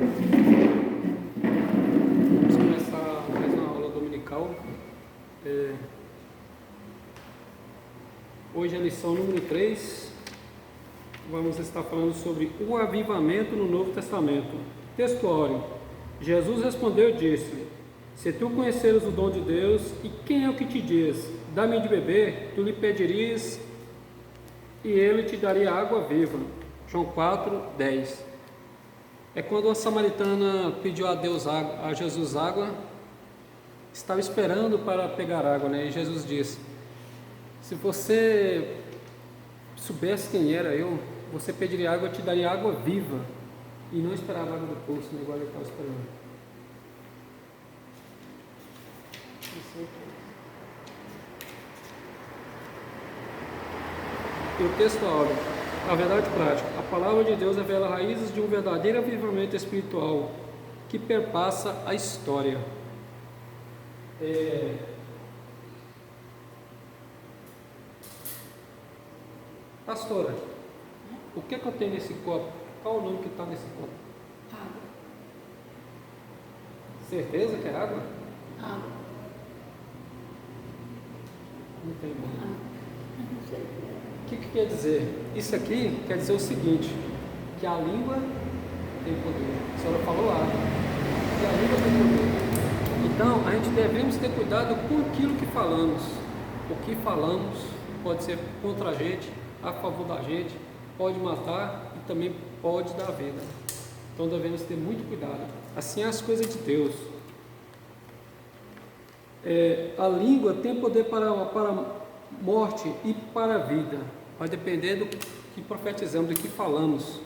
Vamos começar mais uma aula dominical. Hoje é a lição número 3. Vamos estar falando sobre o avivamento no Novo Testamento. Textuário. Jesus respondeu e disse: se tu conheceres o dom de Deus, e quem é o que te diz, dá-me de beber, tu lhe pedirias, e ele te daria água viva. João 4:10. É quando a samaritana pediu a Jesus água, estava esperando para pegar água, né? E Jesus disse: se você soubesse quem era eu, você pediria água, eu te daria água viva. E não esperava água do poço, né? Igual eu estava esperando. E o texto áureo, a verdade prática. A palavra de Deus revela raízes de um verdadeiro avivamento espiritual que perpassa a história. Pastora, o que eu tenho nesse copo? Qual o nome que está nesse copo? Água. Certeza que é água? Água. Não tem nome. Não sei. O que quer dizer? Isso aqui quer dizer o seguinte, que a língua tem poder. A senhora falou água. Que a língua tem poder. Então, a gente devemos ter cuidado com aquilo que falamos. O que falamos pode ser contra a gente, a favor da gente, pode matar e também pode dar vida. Então devemos ter muito cuidado. Assim é as coisas de Deus. A língua tem poder para a morte e para a vida. Vai depender do que profetizamos, do que falamos.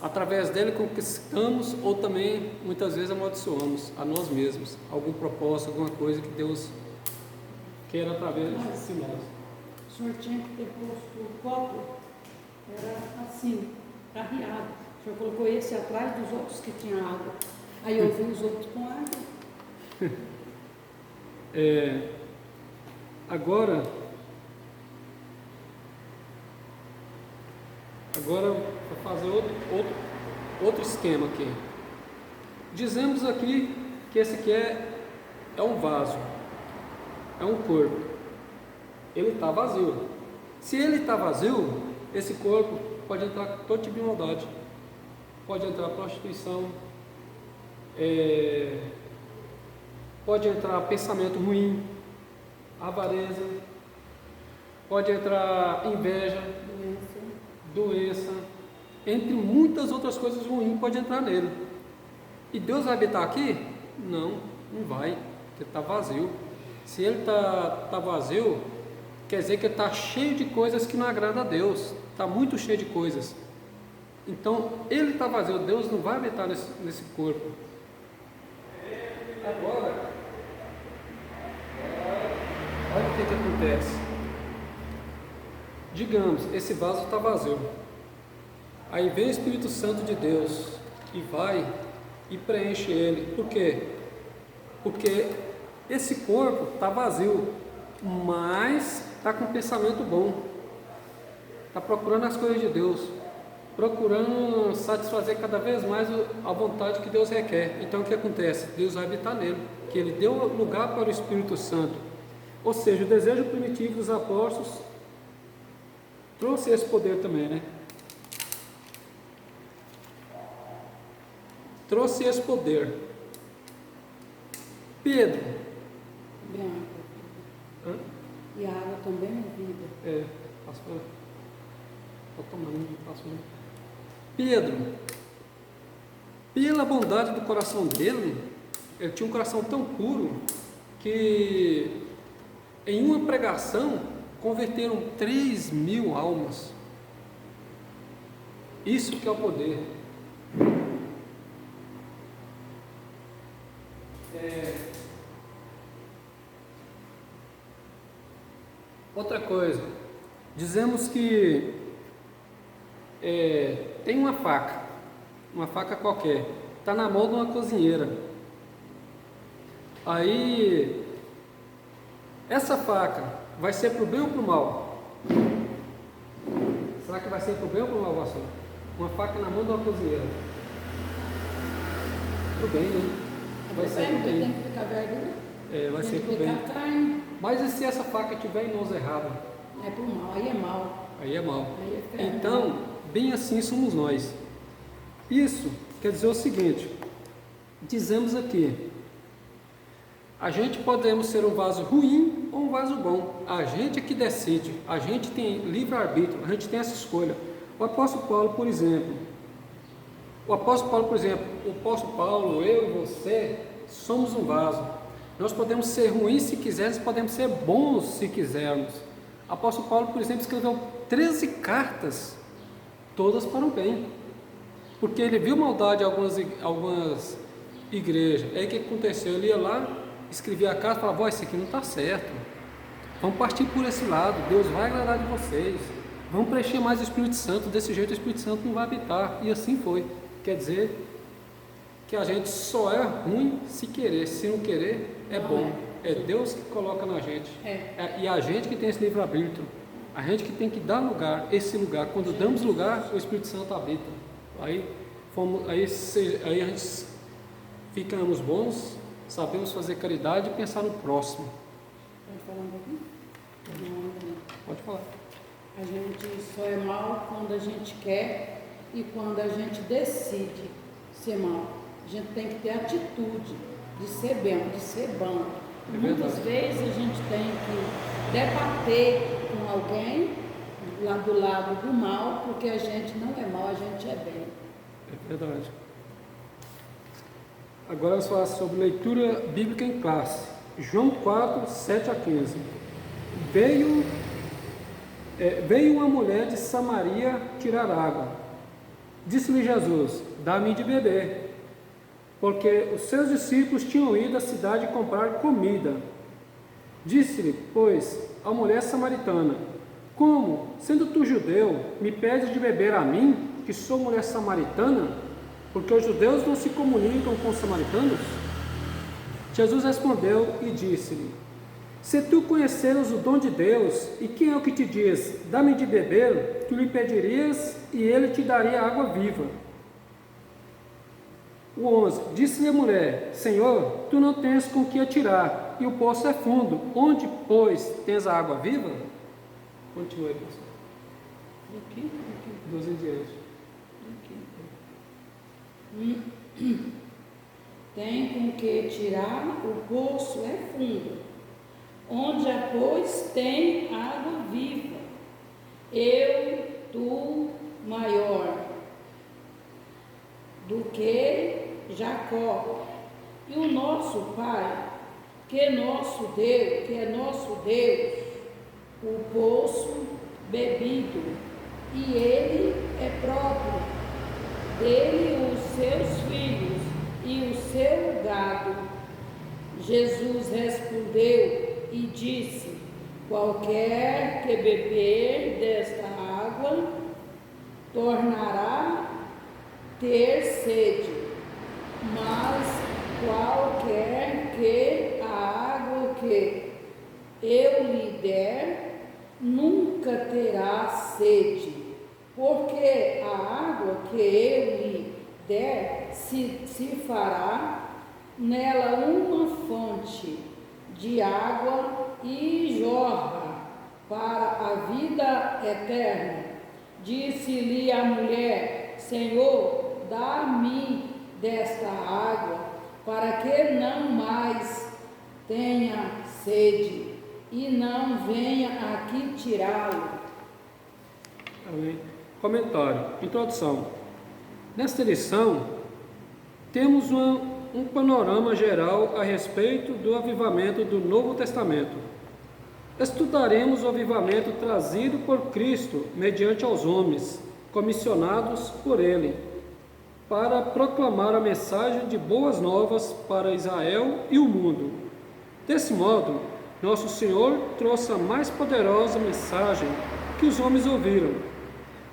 Através dele conquistamos ou também muitas vezes amaldiçoamos a nós mesmos. Algum propósito, alguma coisa que Deus queira através de nós. O senhor tinha que ter posto o copo, era assim, carreado. O senhor colocou esse atrás dos outros que tinham água. Aí eu vi os outros com água. Agora vou fazer outro esquema aqui. Dizemos aqui que esse aqui é um vaso, é um corpo. Ele está vazio. Se ele está vazio, esse corpo pode entrar todo tipo de maldade. Pode entrar prostituição, pode entrar pensamento ruim, avareza, pode entrar inveja, doença, entre muitas outras coisas ruins pode entrar nele. E Deus vai habitar aqui? Não vai, porque está vazio. Se ele está vazio, quer dizer que ele está cheio de coisas que não agradam a Deus, está muito cheio de coisas. Então, ele está vazio, Deus não vai habitar nesse corpo. Agora, olha o que acontece. Digamos, esse vaso está vazio. Aí vem o Espírito Santo de Deus e vai e preenche ele. Por quê? Porque esse corpo está vazio, mas está com um pensamento bom. Está procurando as coisas de Deus, procurando satisfazer cada vez mais a vontade que Deus requer. Então o que acontece? Deus vai habitar nele, que ele deu lugar para o Espírito Santo. Ou seja, o desejo primitivo dos apóstolos trouxe esse poder também, né? Trouxe esse poder. Pedro. E a água também é vida. Pastor. Estou tomando, pastor. Pedro, pela bondade do coração dele, ele tinha um coração tão puro que em uma pregação converteram 3.000 almas. Isso que é o poder. Outra coisa, dizemos que tem uma faca qualquer, está na mão de uma cozinheira. Aí, essa faca vai ser para o bem ou para o mal? Será que vai ser para o bem ou para o mal, pastor? Uma faca na mão de uma cozinheira. pro bem, né? Vai ser pro bem. Tem que picar verdura. Vai ser pro tem que bem. picar carne. Mas e se essa faca estiver em mãos erradas? É pro mal, aí é mal. Aí é mal. Aí é ferro. Então, bem assim somos nós. Isso quer dizer o seguinte, dizemos aqui, a gente podemos ser um vaso ruim ou um vaso bom. A gente é que decide, a gente tem livre-arbítrio, a gente tem essa escolha. O apóstolo Paulo, por exemplo, o apóstolo Paulo, eu e você, somos um vaso. Nós podemos ser ruins se quisermos, podemos ser bons se quisermos. O apóstolo Paulo, por exemplo, escreveu 13 cartas, todas para o bem. Porque ele viu maldade em algumas igrejas. Aí o que aconteceu? Ele ia lá, escrevia a carta e falava, isso aqui não está certo. Vamos partir por esse lado, Deus vai agradar de vocês. Vamos preencher mais o Espírito Santo, desse jeito o Espírito Santo não vai habitar. E assim foi. Quer dizer que a gente só é ruim se querer, se não querer é bom. É Deus que coloca na gente. E a gente que tem esse livre-arbítrio. A gente que tem que dar lugar, esse lugar. Quando damos lugar, o Espírito Santo habita. Aí a gente ficamos bons, sabemos fazer caridade e pensar no próximo. Pode falar um pouquinho? Não. Pode falar. A gente só é mal quando a gente quer e quando a gente decide ser mal. A gente tem que ter atitude de ser bem, de ser bom. Muitas vezes a gente tem que debater com alguém lá do lado do mal, porque a gente não é mal, a gente é bem. É verdade. Agora vamos falar sobre leitura bíblica em classe. João 4, 7 a 15. Veio uma mulher de Samaria tirar água. Disse-lhe Jesus, dá-me de beber. Porque os seus discípulos tinham ido à cidade comprar comida. Disse-lhe, pois, a mulher samaritana, como, sendo tu judeu, me pedes de beber a mim, que sou mulher samaritana? Porque os judeus não se comunicam com os samaritanos? Jesus respondeu e disse-lhe, se tu conheceras o dom de Deus, e quem é o que te diz, dá-me de beber, tu lhe pedirias, e ele te daria água viva. O 11, disse-lhe a mulher, Senhor, tu não tens com que atirar, e o poço é fundo, onde, pois, tens a água viva? Continue, pastor. Aqui. 12 em diante. Tem com que tirar, o poço é fundo, onde, pois, tem água viva. Tu maior do que Jacó, e o nosso Pai, que é nosso Deus, o poço bebido, e ele é próprio, dele os seus filhos e o seu gado. Jesus respondeu e disse, qualquer que beber desta água, tornará ter sede, mas qualquer que a água que eu lhe der, nunca terá sede, porque a água que eu lhe der se fará nela uma fonte de água e jorra para a vida eterna. Disse-lhe a mulher, Senhor, dá-me desta água, para que não mais tenha sede, e não venha aqui tirá-lo. Amém. Comentário, introdução. Nesta lição, temos um panorama geral a respeito do avivamento do Novo Testamento. Estudaremos o avivamento trazido por Cristo mediante aos homens, comissionados por Ele, para proclamar a mensagem de boas novas para Israel e o mundo. Desse modo, nosso Senhor trouxe a mais poderosa mensagem que os homens ouviram,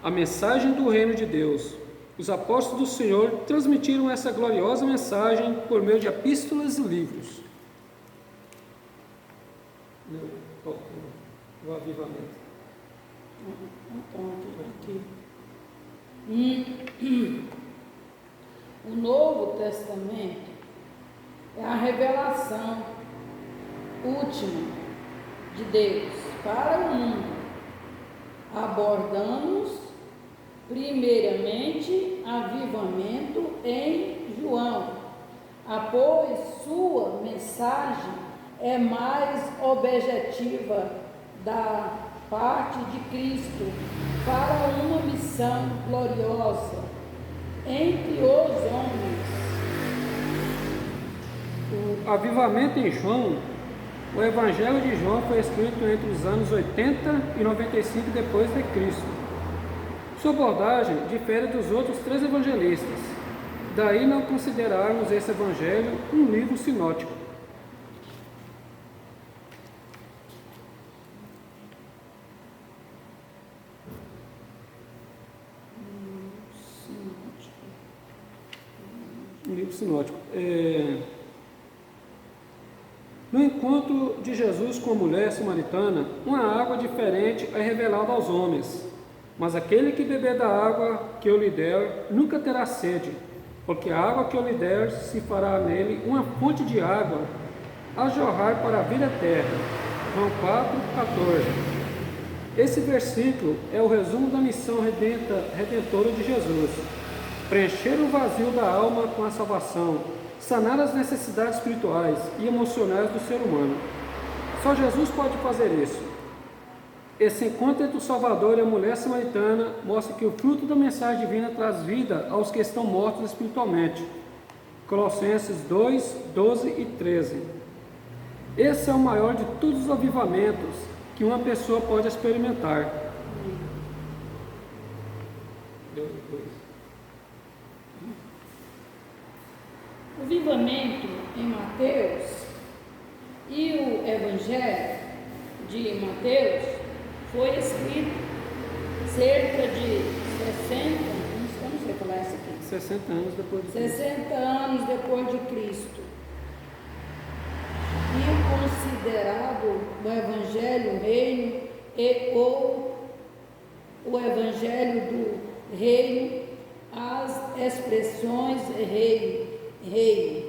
a mensagem do reino de Deus. Os apóstolos do Senhor transmitiram essa gloriosa mensagem por meio de epístolas e livros. O avivamento. O Novo Testamento é a revelação última de Deus para o mundo. Abordamos primeiramente avivamento em João, pois sua mensagem é mais objetiva da parte de Cristo para uma missão gloriosa entre os homens. O avivamento em João, o Evangelho de João foi escrito entre os anos 80 e 95 depois de Cristo. Sua abordagem difere dos outros 3 evangelistas, daí não considerarmos esse evangelho um livro sinótico. Um livro sinótico. No encontro de Jesus com a mulher samaritana, uma água diferente é revelada aos homens. Mas aquele que beber da água que eu lhe der, nunca terá sede, porque a água que eu lhe der se fará nele uma fonte de água a jorrar para a vida eterna. João 4,14. Esse versículo é o resumo da missão redentora de Jesus: preencher o vazio da alma com a salvação, sanar as necessidades espirituais e emocionais do ser humano. Só Jesus pode fazer isso. Esse encontro entre o Salvador e a mulher samaritana mostra que o fruto da mensagem divina traz vida aos que estão mortos espiritualmente. Colossenses 2, 12 e 13. Esse é o maior de todos os avivamentos que uma pessoa pode experimentar. O avivamento em Mateus e o Evangelho de Mateus foi escrito cerca de 60, eu não sei falar isso aqui. 60 anos depois de Cristo. 60 anos depois de Cristo. E considerado o Evangelho Reino ou o Evangelho do Reino, as expressões reino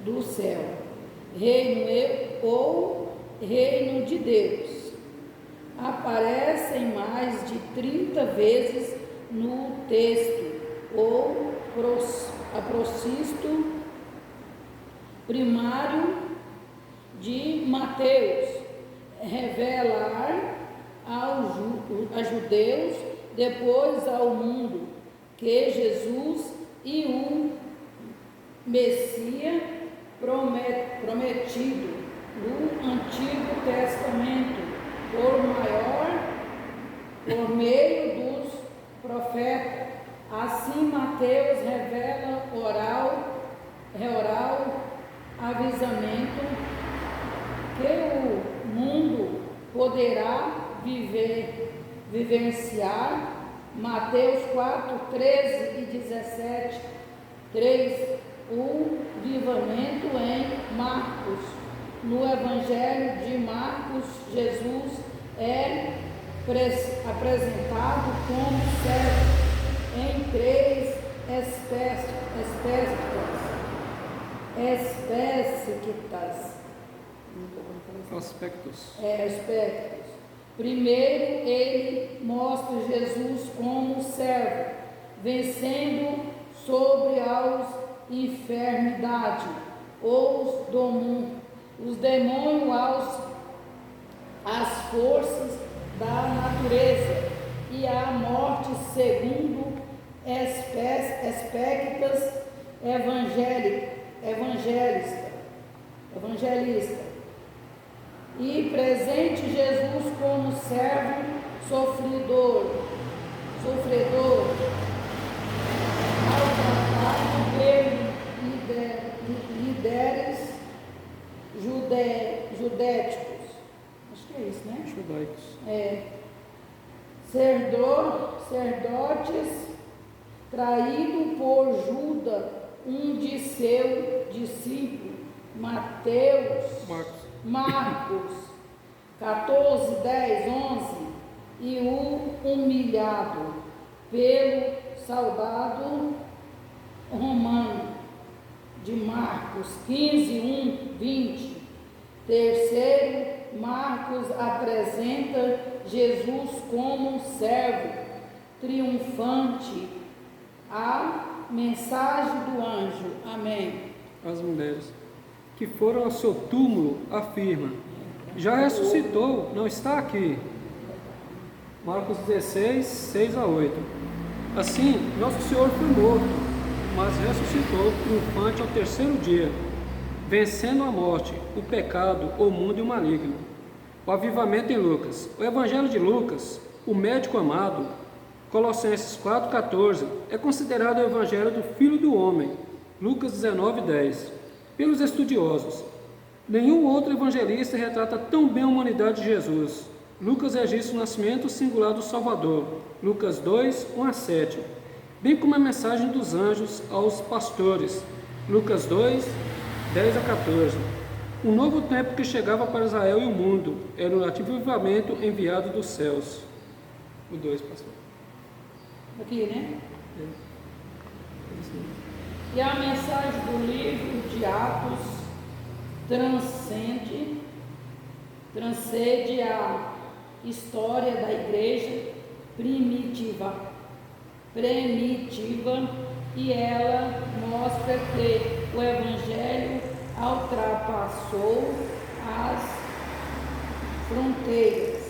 do céu, reino ou reino de Deus, aparecem mais de 30 vezes no texto ou apróstico primário de Mateus, revelar a judeus, depois ao mundo, que Jesus e o Messias prometido no Antigo Testamento por meio dos profetas. Assim Mateus revela oral avisamento que o mundo poderá vivenciar. Mateus 4, 13 e 17, 3. O avivamento em Marcos. No Evangelho de Marcos, Jesus é apresentado como servo em 3 aspectos. Primeiro, ele mostra Jesus como servo, vencendo sobre as enfermidades, os demônios, as forças da natureza e a morte, segundo aspectos evangelista. E presente Jesus como servo sofredor, maltratado por líderes judéicos. Acho que é isso, né? Judaicos. Sacerdotes, traído por Judas, um de seu discípulo, Marcos 14, 10, 11, e o humilhado pelo soldado Marcos 15, 1, 20. Terceiro, Marcos apresenta Jesus como servo triunfante. A mensagem do anjo. Amém. As mulheres que foram ao seu túmulo afirma: já ressuscitou, não está aqui. Marcos 16, 6 a 8. Assim, nosso Senhor foi morto, mas ressuscitou triunfante ao terceiro dia, vencendo a morte, o pecado, o mundo e o maligno. O avivamento em Lucas. O Evangelho de Lucas, o médico amado, Colossenses 4,14, é considerado o Evangelho do Filho do Homem, Lucas 19,10. Pelos estudiosos, nenhum outro evangelista retrata tão bem a humanidade de Jesus. Lucas registra o nascimento singular do Salvador, Lucas 2, 1 a 7, bem como a mensagem dos anjos aos pastores, Lucas 2, 10 a 14. Um novo tempo que chegava para Israel e o mundo, era o avivamento enviado dos céus. O 2, pastor. Aqui, né? E a mensagem do livro de Atos transcende a história da igreja primitiva, e ela mostra que o Evangelho ultrapassou as fronteiras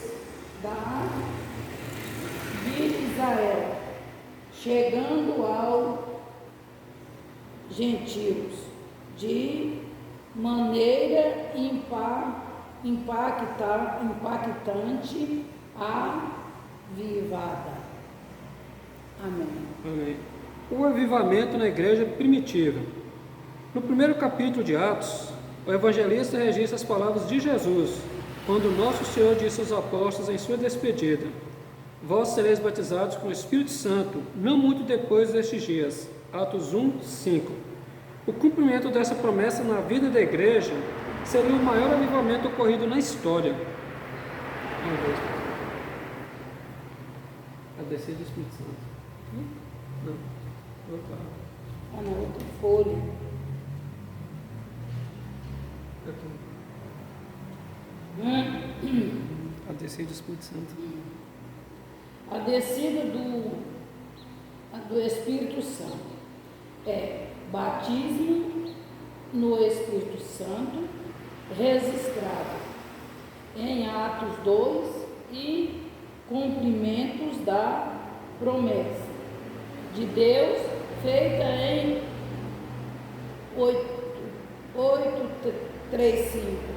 de Israel, chegando aos gentios de maneira impactante, avivada. Amém. Amém. O avivamento na igreja primitiva. No primeiro capítulo de Atos, o evangelista registra as palavras de Jesus, quando nosso Senhor disse aos apóstolos em sua despedida: vós sereis batizados com o Espírito Santo, não muito depois destes dias. Atos 1, 5. O cumprimento dessa promessa na vida da igreja seria o maior avivamento ocorrido na história. A descida do Espírito Santo. Não. Na outra folha. Aqui. A descida do Espírito Santo. A descida do Espírito Santo é batismo no Espírito Santo, registrado em Atos 2 e cumprimentos da promessa de Deus feita em 8:3:5.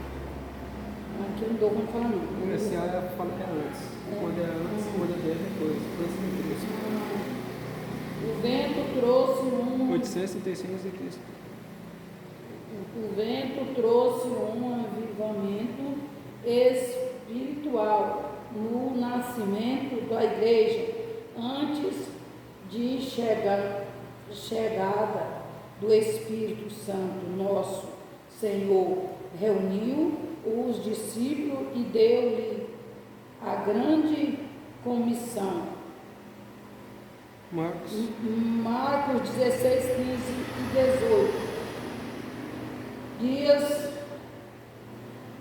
Aqui eu não dou como falar não. Comecei a falar antes. Quando é antes, quando é depois. O vento trouxe 835 de Cristo. O vento trouxe um avivamento espiritual no nascimento da igreja, antes de chegada do Espírito Santo. Nosso Senhor reuniu os discípulos e deu-lhe a grande comissão. Marcos 16, 15 e 18. Dias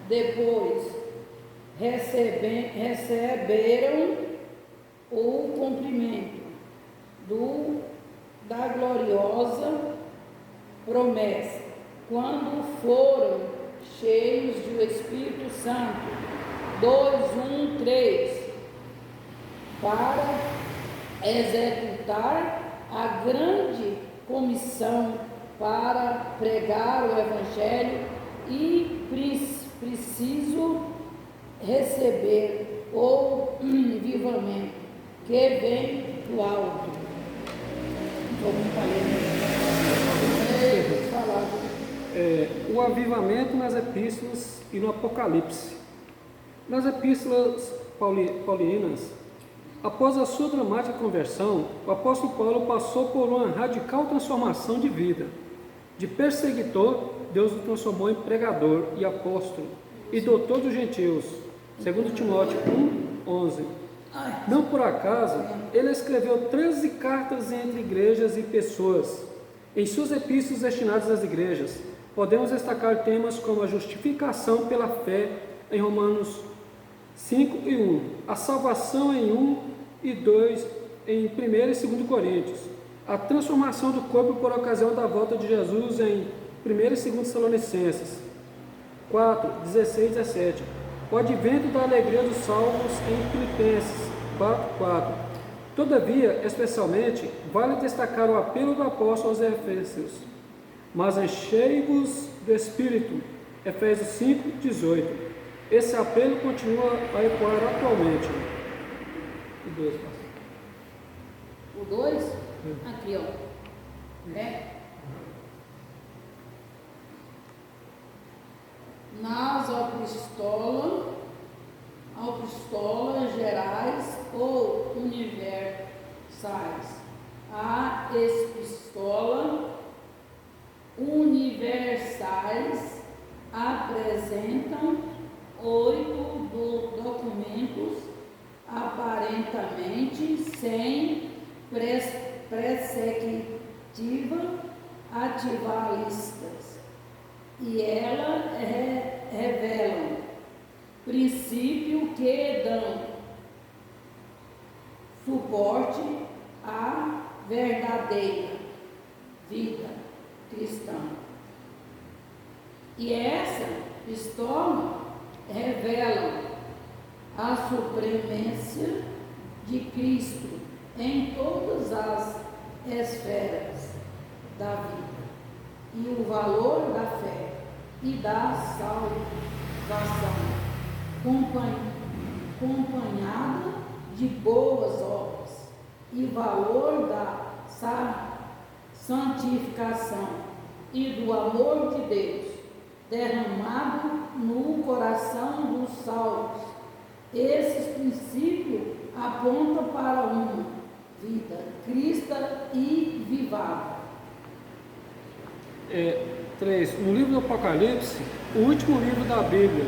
depois receberam o cumprimento da gloriosa promessa, quando foram cheios do Espírito Santo. 2:1-3, para executar a grande comissão para pregar o Evangelho e preciso receber o avivamento que vem do alto. O avivamento nas epístolas e no Apocalipse. Nas epístolas paulinas, após a sua dramática conversão, o apóstolo Paulo passou por uma radical transformação de vida. De perseguidor, Deus o transformou em pregador e apóstolo e doutor dos gentios, segundo Timóteo 1:11. Não por acaso, ele escreveu 13 cartas entre igrejas e pessoas, Em suas epístolas destinadas às igrejas, podemos destacar temas como a justificação pela fé em Romanos 5 e 1, a salvação em 1 e 2 em 1 e 2 Coríntios, a transformação do corpo por ocasião da volta de Jesus em 1 e 2 Tessalonicenses 4, 16 e 17, o advento da alegria dos salvos em Filipenses 4, 4. Todavia, especialmente, vale destacar o apelo do apóstolo aos Efésios, mas enchei-vos do Espírito, Efésios 5, 18. Esse apelo continua a ecoar atualmente. O 2, pastor. O 2? Aqui, ó. Nas aupistolas gerais ou universais. A epistola universais apresentam 8 documentos aparentemente sem perspectiva ativalistas, e elas revelam princípios que dão suporte à verdadeira vida cristã. E essa pistola revela a supremência de Cristo em todas as esferas da vida e o valor da fé e da salvação, acompanhada de boas obras, e valor da santificação e do amor de Deus derramado no coração dos salvos. Esses princípios apontam para uma vida cristã e vivada. 3. No livro do Apocalipse, o último livro da Bíblia,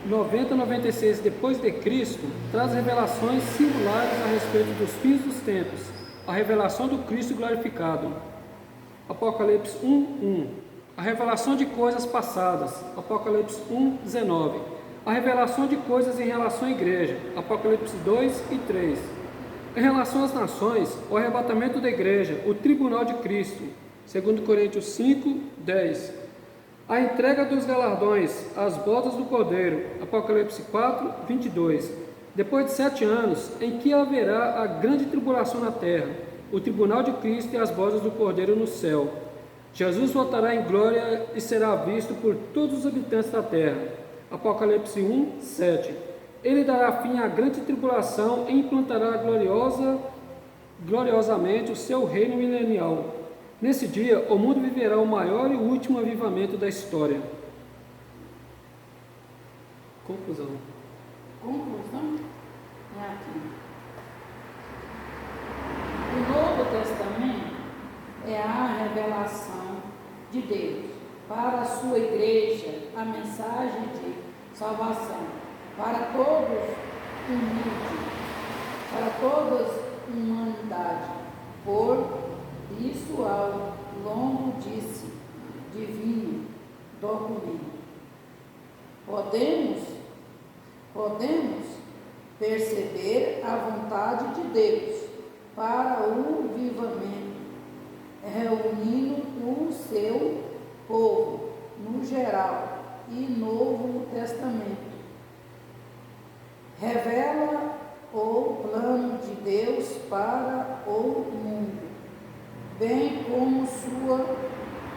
90-96 depois de Cristo, traz revelações singulares a respeito dos fins dos tempos, a revelação do Cristo glorificado. Apocalipse 1:1. A revelação de coisas passadas. Apocalipse 1:19. A revelação de coisas em relação à igreja. Apocalipse 2 e 3. Em relação às nações, o arrebatamento da igreja, o tribunal de Cristo. 2 Coríntios 5:10. A entrega dos galardões, as bodas do Cordeiro. Apocalipse 4:22. Depois de 7 anos, em que haverá a grande tribulação na terra, o tribunal de Cristo e as bodas do Cordeiro no céu. Jesus voltará em glória e será visto por todos os habitantes da terra. Apocalipse 1:7. Ele dará fim à grande tribulação e implantará gloriosamente o seu reino milenial. Nesse dia, o mundo viverá o maior e último avivamento da história. Conclusão. Conclusão é aqui. O Novo Testamento é a revelação de Deus para a sua igreja, a mensagem de salvação para todos unidos, para toda a humanidade. Por isso, ao longo desse divino documento, podemos perceber a vontade de Deus para o avivamento, reunindo o seu povo no geral e Novo Testamento. Revela o plano de Deus para o mundo, bem como sua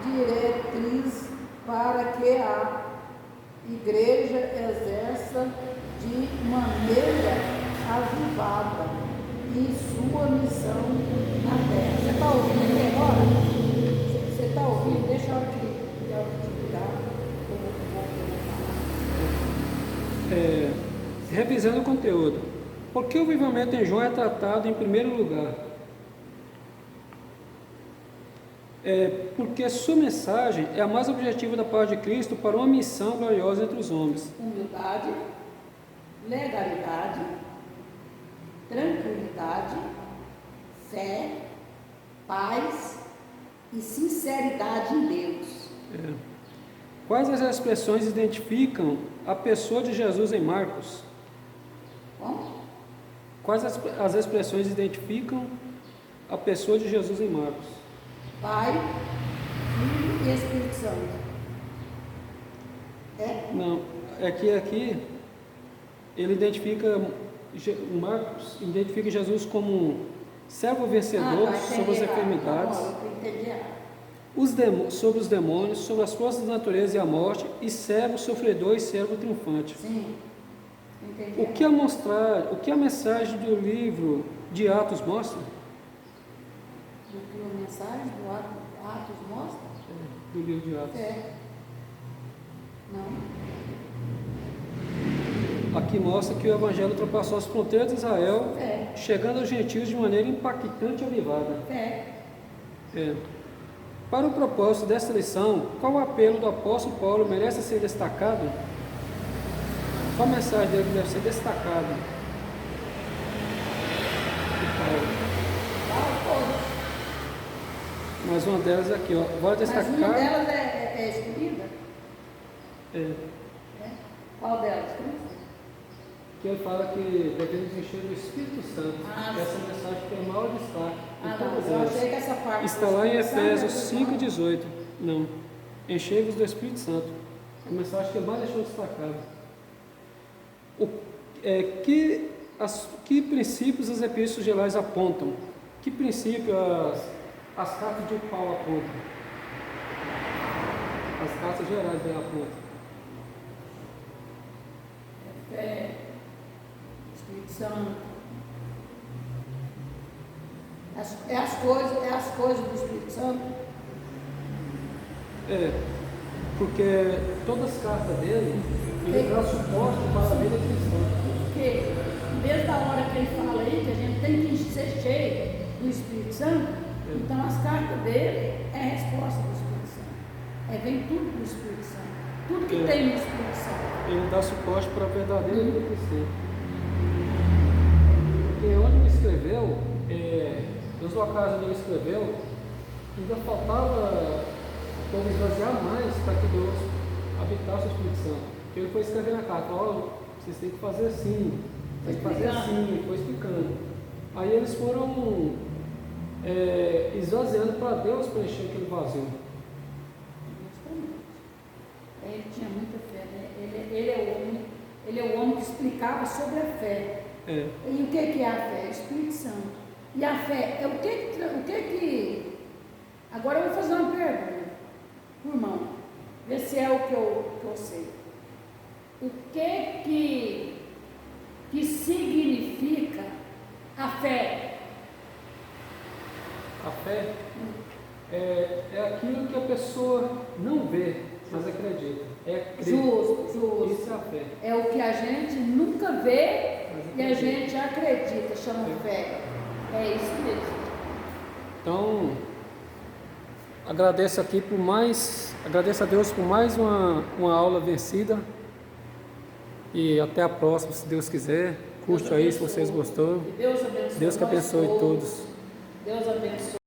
diretriz para que a igreja exerça de maneira avivada e sua missão na terra. Você está ouvindo aqui agora? Você está ouvindo? Deixa eu te virar. Revisando o conteúdo. Por que o avivamento em João é tratado em primeiro lugar? Porque sua mensagem é a mais objetiva da parte de Cristo para uma missão gloriosa entre os homens. Humildade, legalidade, tranquilidade, fé, paz, e sinceridade em Deus. Quais as expressões identificam a pessoa de Jesus em Marcos? Como? Quais as expressões identificam a pessoa de Jesus em Marcos? Pai, Filho e Espírito Santo. Não, é que aqui ele identifica, Marcos identifica Jesus como um servo vencedor sobre as enfermidades, sobre os demônios, sobre as forças da natureza e a morte, e servo sofredor e servo triunfante. Sim, entendi. O que a mensagem do livro de Atos mostra? O que a mensagem do Atos mostra? Do livro de Atos. Não. Aqui mostra que o Evangelho ultrapassou as fronteiras de Israel, chegando aos gentios de maneira impactante e avivada. Para o propósito desta lição, qual o apelo do apóstolo Paulo merece ser destacado? Qual a mensagem dele deve ser destacada? Mas uma delas é aqui, ó. Bora destacar. Mas uma delas é escolhida? Qual delas? Que ele fala que devemos encher do Espírito Santo. Essa mensagem tem o maior destaque. Eu achei que essa parte está lá em Efésios 5,18. Não. Enchei-vos do Espírito Santo. A mensagem que ele mais deixou destacada. Que princípios as epístolas gerais apontam? Que princípio as cartas de Paulo apontam? As cartas gerais dela apontam. Espírito Santo. As coisas do Espírito Santo. Porque todas as cartas dele, ele dá suporte para a vida cristã. Porque desde a hora que ele fala aí que a gente tem que ser cheio do Espírito Santo, então as cartas dele é a resposta do Espírito Santo. Vem tudo do Espírito Santo. Tudo que tem no Espírito Santo. Ele dá suporte para a verdadeira vida cristã. Porque onde ele escreveu, nos locais onde ele escreveu, ainda faltava o povo esvaziar mais para que Deus habitasse o Espírito Santo. Porque ele foi escrever na carta, vocês têm que fazer assim, tem que fazer assim, ele foi explicando. Aí eles foram esvaziando para Deus preencher aquele vazio. Ele tinha muita fé, né? Ele é o homem que explicava sobre a fé. E o que é a fé? Espírito Santo. E a fé é o que. Agora eu vou fazer uma pergunta, irmão, ver se é o que eu sei. O que significa a fé? A fé é aquilo que a pessoa não vê, mas acredita. É crer. Justo. Isso é a fé. É o que a gente nunca vê e a gente acredita, chama fé. É isso mesmo. Então, agradeço a Deus por mais uma aula vencida. E até a próxima, se Deus quiser. Curte aí se vocês gostaram. Deus abençoe. Deus que abençoe todos. Deus abençoe.